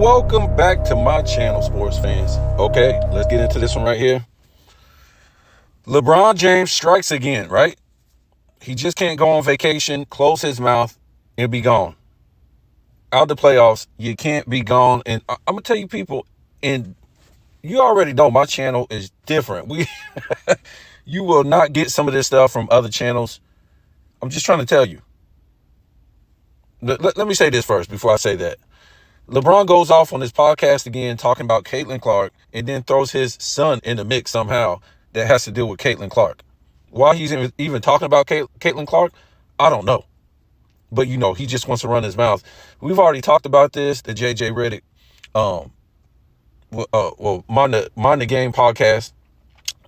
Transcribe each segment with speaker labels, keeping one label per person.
Speaker 1: Welcome back to my channel, sports fans. Okay, let's get into this one right here. LeBron James strikes again, right? He just can't go on vacation, close his mouth, and be gone. Out the playoffs, you can't be gone. And I'm going to tell you people, and you already know my channel is different. You will not get some of this stuff from other channels. I'm just trying to tell you. Let me say this first before I say that. LeBron goes off on his podcast again talking about Caitlin Clark and then throws his son in the mix somehow that has to do with Caitlin Clark. Why he's even talking about Caitlin Clark, I don't know. But, he just wants to run his mouth. We've already talked about this, the JJ Redick, Mind the Game podcast.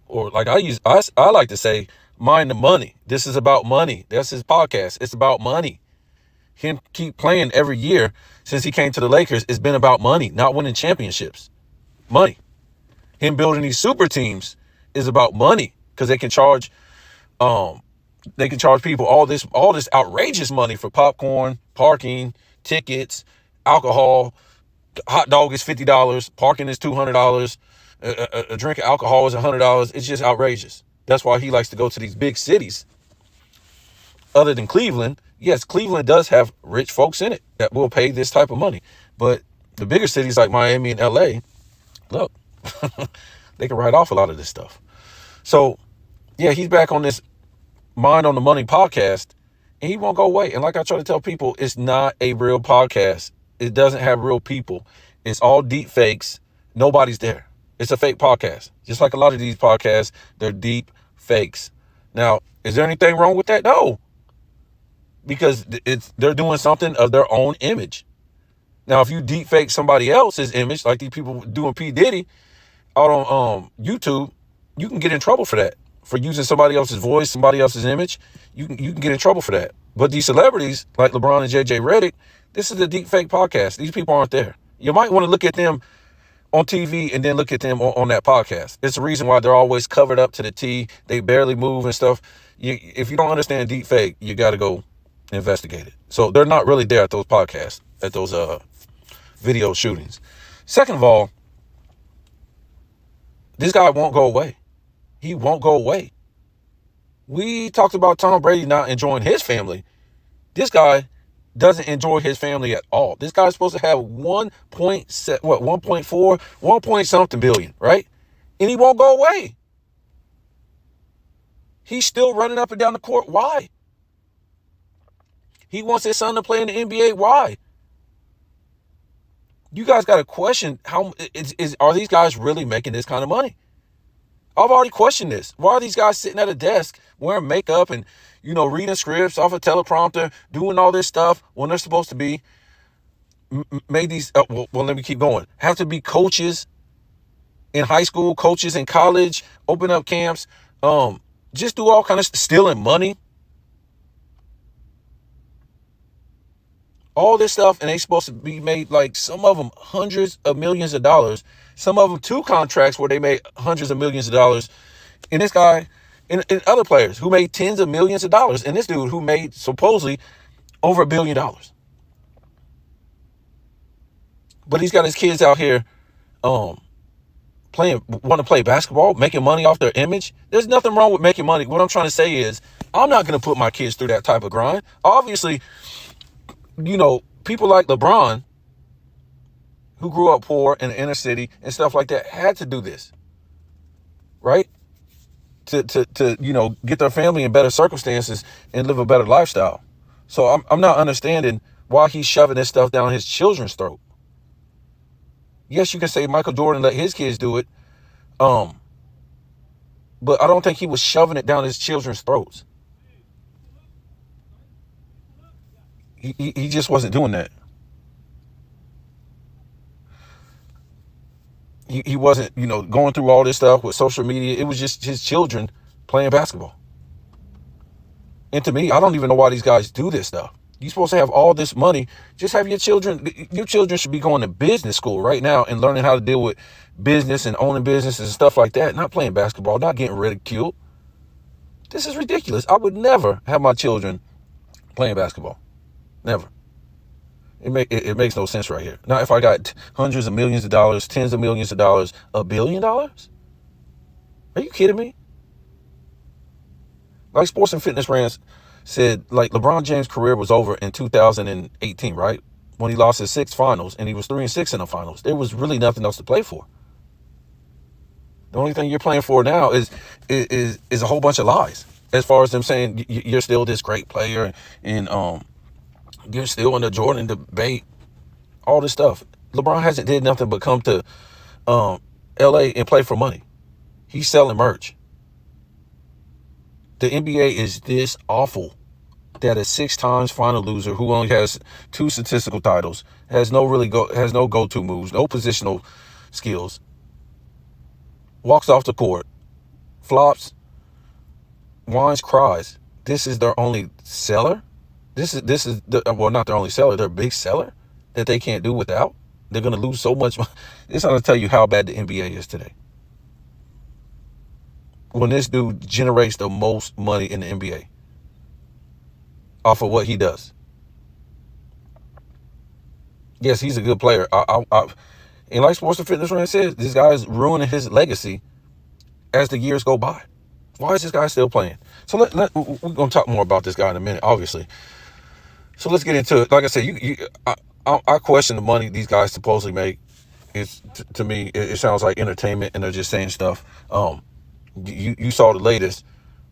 Speaker 1: Or like I like to say, Mind the Money. This is about money. That's his podcast. It's about money. Him keep playing every year since he came to the Lakers, it's been about money, not winning championships. Money. Him building these super teams is about money because they can charge people all this outrageous money for popcorn, parking, tickets, alcohol. Hot dog is $50, parking is $200, a drink of alcohol is $100. It's just outrageous. That's why he likes to go to these big cities. Other than Cleveland, yes, Cleveland does have rich folks in it that will pay this type of money. But the bigger cities like Miami and LA, look, they can write off a lot of this stuff. So, yeah, he's back on this Mind on the Money podcast, and he won't go away. And like I try to tell people, it's not a real podcast. It doesn't have real people. It's all deep fakes. Nobody's there. It's a fake podcast. Just like a lot of these podcasts, they're deep fakes. Now, is there anything wrong with that? No. Because they're doing something of their own image. Now, if you deep fake somebody else's image, like these people doing P. Diddy out on YouTube, you can get in trouble for that. For using somebody else's voice, somebody else's image, you can get in trouble for that. But these celebrities, like LeBron and JJ Redick, this is a deep fake podcast. These people aren't there. You might want to look at them on TV and then look at them on that podcast. It's the reason why they're always covered up to the T. They barely move and stuff. If you don't understand deep fake, you got to go investigate it. So they're not really there at those podcasts, at those video shootings. Second of all, this guy won't go away. He won't go away. We talked about Tom Brady not enjoying his family. This guy doesn't enjoy his family at all. This guy's supposed to have 1.4, 1 point something billion, right? And he won't go away. He's still running up and down the court. Why? He wants his son to play in the NBA. Why? You guys got to question are these guys really making this kind of money? I've already questioned this. Why are these guys sitting at a desk wearing makeup and, reading scripts off a teleprompter, doing all this stuff when they're supposed to be made these, let me keep going. Have to be coaches in high school, coaches in college, open up camps, just do all kind of stealing money. All this stuff, and they supposed to be made, like, some of them hundreds of millions of dollars. Some of them 2 contracts where they made hundreds of millions of dollars. And this guy, and other players who made tens of millions of dollars. And this dude who made supposedly over $1 billion. But he's got his kids out here want to play basketball, making money off their image. There's nothing wrong with making money. What I'm trying to say is, I'm not going to put my kids through that type of grind. Obviously, people like LeBron, who grew up poor in the inner city and stuff like that, had to do this, right? To get their family in better circumstances and live a better lifestyle. So I'm not understanding why he's shoving this stuff down his children's throat. Yes, you can say Michael Jordan let his kids do it, but I don't think he was shoving it down his children's throats. He just wasn't doing that. He wasn't, going through all this stuff with social media. It was just his children playing basketball. And to me, I don't even know why these guys do this stuff. You're supposed to have all this money. Just have your children. Your children should be going to business school right now and learning how to deal with business and owning businesses and stuff like that. Not playing basketball, not getting ridiculed. This is ridiculous. I would never have my children playing basketball. Never. It makes no sense right here. Now, if I got hundreds of millions of dollars, tens of millions of dollars, $1 billion, are you kidding me? Like Sports and Fitness Rants said, like LeBron James' career was over in 2018, right? When he lost his 6 finals and he was 3-6 in the finals. There was really nothing else to play for. The only thing you're playing for now is a whole bunch of lies. As far as them saying you're still this great player and you're still in the Jordan debate, all this stuff. LeBron hasn't did nothing but come to LA and play for money. He's selling merch. The NBA is this awful that a 6 times final loser who only has 2 statistical titles, has no go-to moves, no positional skills, walks off the court, flops, whines, cries. This is their only seller. This is not their only seller, their big seller that they can't do without. They're going to lose so much. It's going to tell you how bad the NBA is today. When this dude generates the most money in the NBA off of what he does. Yes, he's a good player. And like Sports and Fitness Rant says, this guy is ruining his legacy as the years go by. Why is this guy still playing? So we're going to talk more about this guy in a minute, obviously. So let's get into it. Like I said, I question the money these guys supposedly make. To me, it sounds like entertainment, and they're just saying stuff. You saw the latest.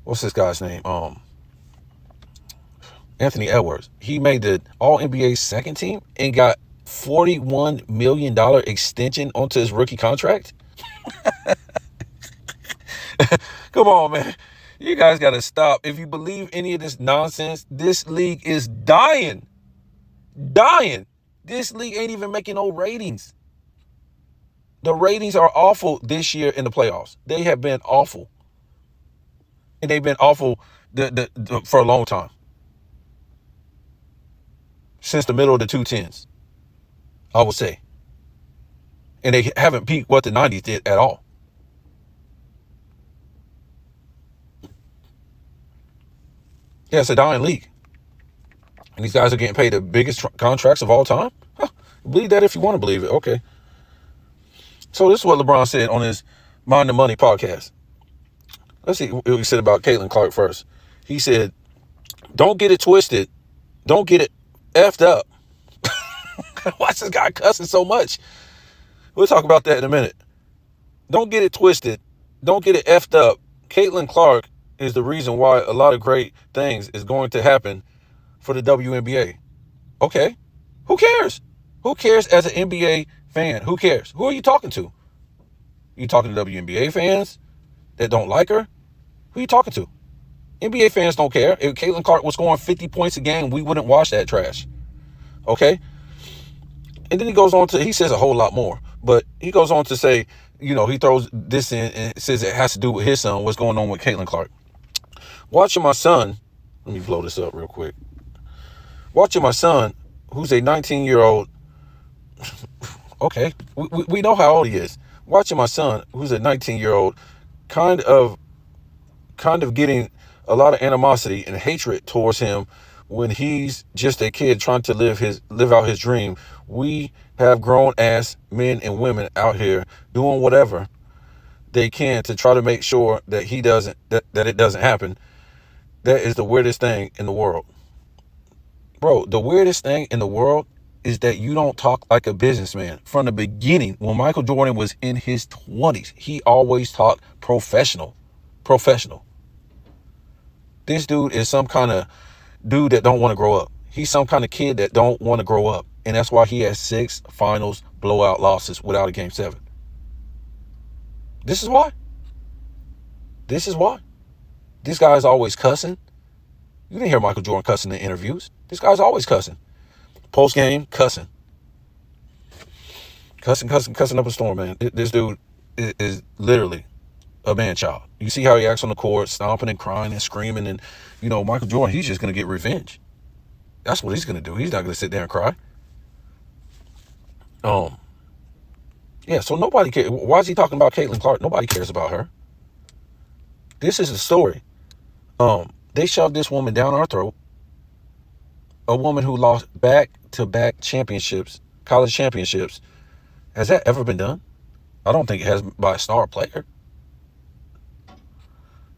Speaker 1: What's this guy's name? Anthony Edwards. He made the All-NBA second team and got $41 million extension onto his rookie contract. Come on, man. You guys got to stop. If you believe any of this nonsense, this league is dying. Dying. This league ain't even making no ratings. The ratings are awful this year in the playoffs. They have been awful. And they've been awful for a long time. Since the middle of the 2010s, I would say. And they haven't peaked what the 90s did at all. Yeah, it's a dying league. And these guys are getting paid the biggest contracts of all time? Huh. Believe that if you want to believe it. Okay. So this is what LeBron said on his Mind the Money podcast. Let's see what he said about Caitlin Clark first. He said, don't get it twisted. Don't get it effed up. Why's this guy cussing so much? We'll talk about that in a minute. Don't get it twisted. Don't get it effed up. Caitlin Clark is the reason why a lot of great things is going to happen for the WNBA. Okay. Who cares? Who cares as an NBA fan? Who cares? Who are you talking to? You talking to WNBA fans that don't like her? Who are you talking to? NBA fans don't care. If Caitlin Clark was scoring 50 points a game, we wouldn't watch that trash. Okay? And then he says a whole lot more. But he goes on to say, he throws this in and says it has to do with his son, what's going on with Caitlin Clark. Watching my son, let me blow this up real quick. Watching my son, who's a 19-year-old, okay, we know how old he is. Watching my son, who's a 19-year-old, kind of getting a lot of animosity and hatred towards him when he's just a kid trying to live out his dream. We have grown-ass men and women out here doing whatever they can to try to make sure that that it doesn't happen. That is the weirdest thing in the world. Bro, the weirdest thing in the world is that you don't talk like a businessman. From the beginning, when Michael Jordan was in his 20s, he always talked professional. Professional. This dude is some kind of dude that don't want to grow up. He's some kind of kid that don't want to grow up. And that's why he has 6 finals blowout losses without a Game 7. This is why. This is why. This guy's always cussing. You didn't hear Michael Jordan cussing in interviews. This guy's always cussing. Post-game, cussing. Cussing up a storm, man. This dude is literally a man-child. You see how he acts on the court, stomping and crying and screaming. And, Michael Jordan, he's just going to get revenge. That's what he's going to do. He's not going to sit there and cry. Yeah, so nobody cares. Why is he talking about Caitlin Clark? Nobody cares about her. This is the story. They shoved this woman down our throat. A woman who lost back-to-back championships, college championships. Has that ever been done? I don't think it has by a star player.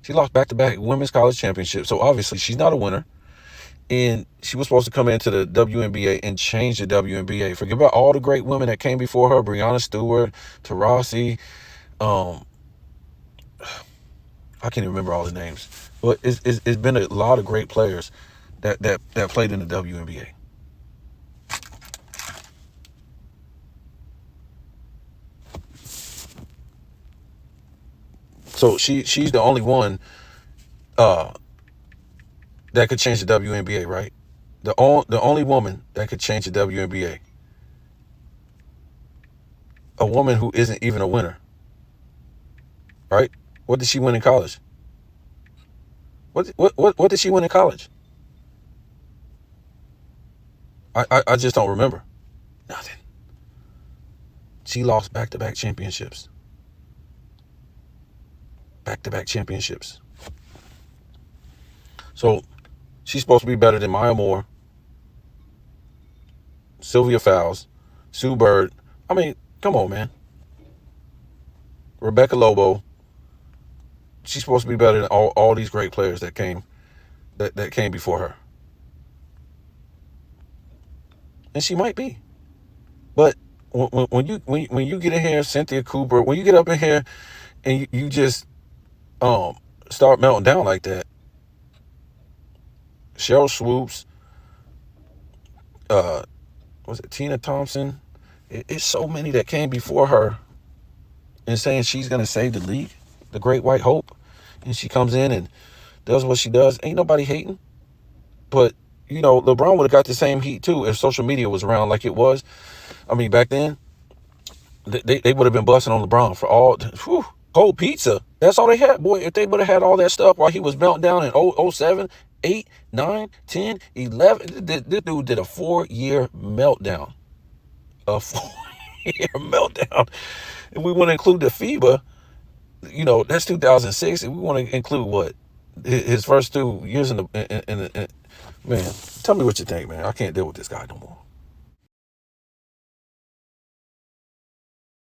Speaker 1: She lost back-to-back women's college championships, so obviously she's not a winner. And she was supposed to come into the WNBA and change the WNBA. Forget about all the great women that came before her, Breonna Stewart, Taurasi. I can't even remember all the names. But it's been a lot of great players that played in the WNBA. So she's the only one that could change the WNBA, right? The only woman that could change the WNBA. A woman who isn't even a winner, right? What did she win in college? What did she win in college? I just don't remember. Nothing. She lost back-to-back championships. Back-to-back championships. So she's supposed to be better than Maya Moore, Sylvia Fowles, Sue Bird. I mean, come on, man. Rebecca Lobo. She's supposed to be better than all these great players that came before her. And she might be. But when you get in here, Cynthia Cooper, when you get up in here and you just start melting down like that, Cheryl Swoops, was it Tina Thompson? It's so many that came before her and saying she's going to save the league, the great white hope. And she comes in and does what she does. Ain't nobody hating. But, you know, LeBron would have got the same heat too if social media was around like it was. I mean, back then, they would have been busting on LeBron for all, cold pizza. That's all they had. Boy, if they would have had all that stuff while he was melting down in 07, 8, 9, 10, 11. This dude did a 4-year meltdown. A 4-year meltdown. If we want to include the FIBA, you know, that's 2006. If we want to include what? His first 2 years in the man, tell me what you think, man. I can't deal with this guy no more.